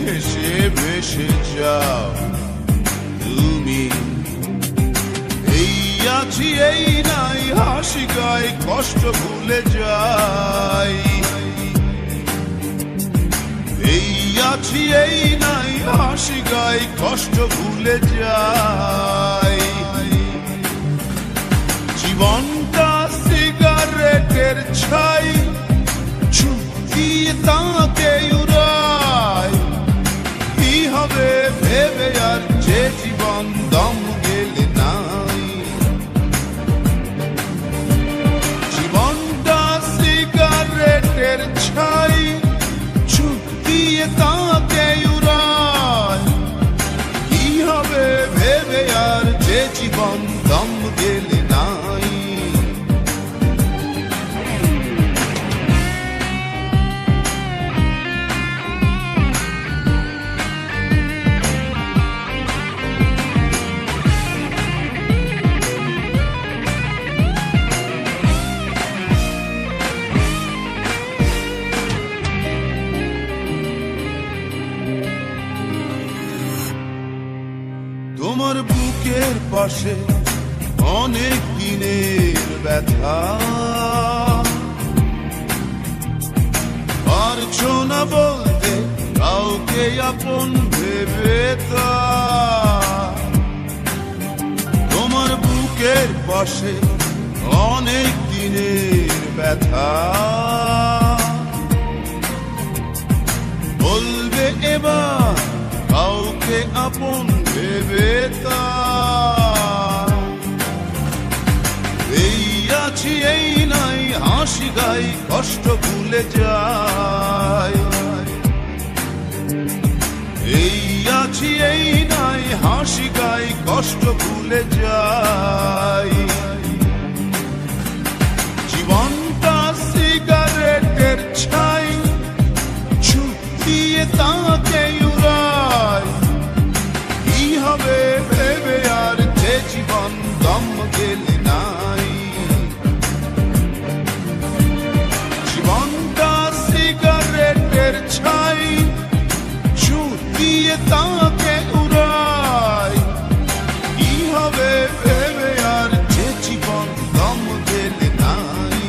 হেসে ভেসে যাও তুমি। এই আছি এই নাই হাসি গাই কষ্ট ভুলে যাই। এই আছি এই নাই হাসি গাই কষ্ট ভুলে যাই। জীবনটা সিগারেটের ছাই চুকিয়ে তাকে উড়াই। কি হবে ভেবে আর যে জীবন দম গেলে নাই। জীবনটা সিগারেটের ছাই চুকিয়ে তাকে উড়াই। কি হবে ভেবে আর যে জীবন দম গেলে নাই। তোমার বুকের পাশে অনেক দিনের ব্যথা, পারছো না বলতে কাউকে আপন ভেবে তা। তোমার বুকের পাশে অনেক দিনের ব্যথা, বলবে এবার কাউকে আপন ভেবে তা। এই আছি এই নাই হাসি গাই কষ্ট ভুলে যাই। এই আছি এই নাই হাসি গাই কষ্ট ভুলে যাই। জীবনটা সিগারেটের ছাই ছুটিয়ে তাকে উড়াই। কি হবে ভেবে আর যে জীবন দম গেলে নাই। জীবনটা সিগারেটের ছাই ছুটিয়ে তাকে উড়াই। কি হবে ভেবে আর যে জীবন দম গেলে নাই।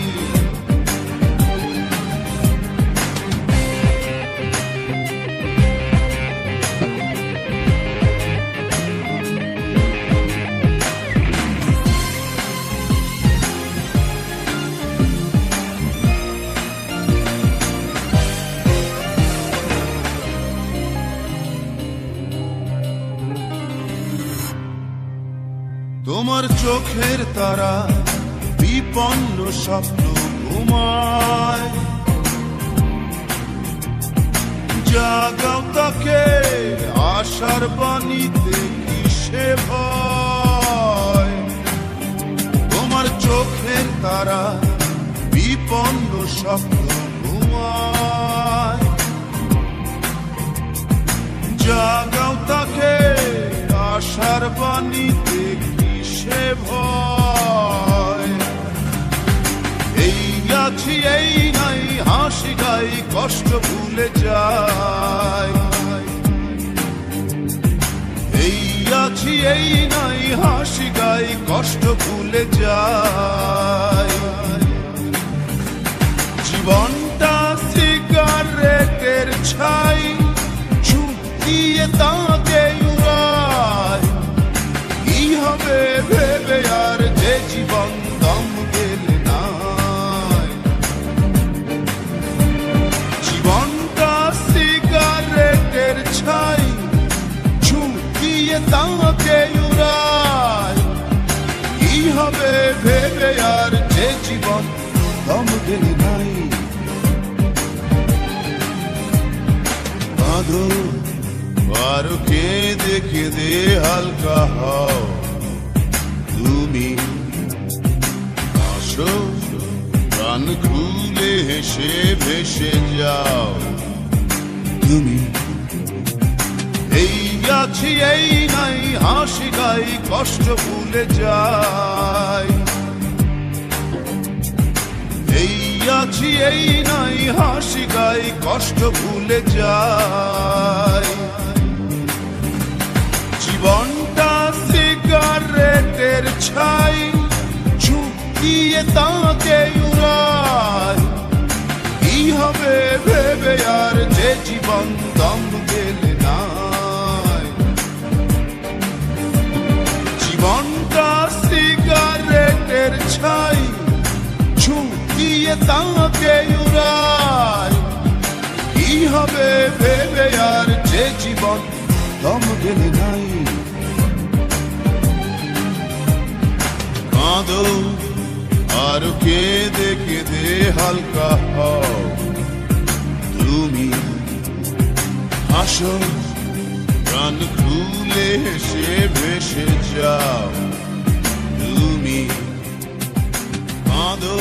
তোমার চোখের তারা বিপন্ন স্বপ্ন ঘুমায়। জাগাও তাকে আশার বাণীতে কিসে ভয়। তোমার চোখের তারা বিপন্ন স্বপ্ন ঘুমায়। জাগাও তাকে আশার বাণীতে কিসে ভয়। এই আছি এই নাই হাসি গাই কষ্ট ভুলে যাই। এই আছি এই নাই হাসি গাই কষ্ট ভুলে যাই। জীবনটা সিগারেটের ছাই ছুটিয়ে তাকে উড়াই। কি হবে ভেবে আর যে জীবন দম গেলে নাই। জীবনটা সিগারেটের ছাই ছুটিয়ে তাকে উড়াই। কি হবে ভেবে আর যে জীবন দম গেলে নাই। বাঁধো আর কেঁদে কেঁদে হালকা হও তুমি। আসো প্রাণ খুলে হেসে ভেসে যাও তুমি। এই আছি এই নাই হাসি গাই কষ্ট ভুলে যাই। এই আছি এই নাই হাসি গাই কষ্ট ভুলে যাই জীবনটা সিগারেটের ছাই ঝুঁকিয়ে তাকে উড়াই কি হবে ভেবে আর যে জীবন দম গেলে নাই জীবনটা সিগারেটের ছাই ঝুঁকিয়ে তাকে উড়াই কি হবে ভেবে আর যে জীবন দম গেলে নাই কাঁদো আর কেঁদে কেঁদে হালকা হও তুমি হাসো প্রাণ খুলে হেসে ভেসে যাও তুমি কাঁদো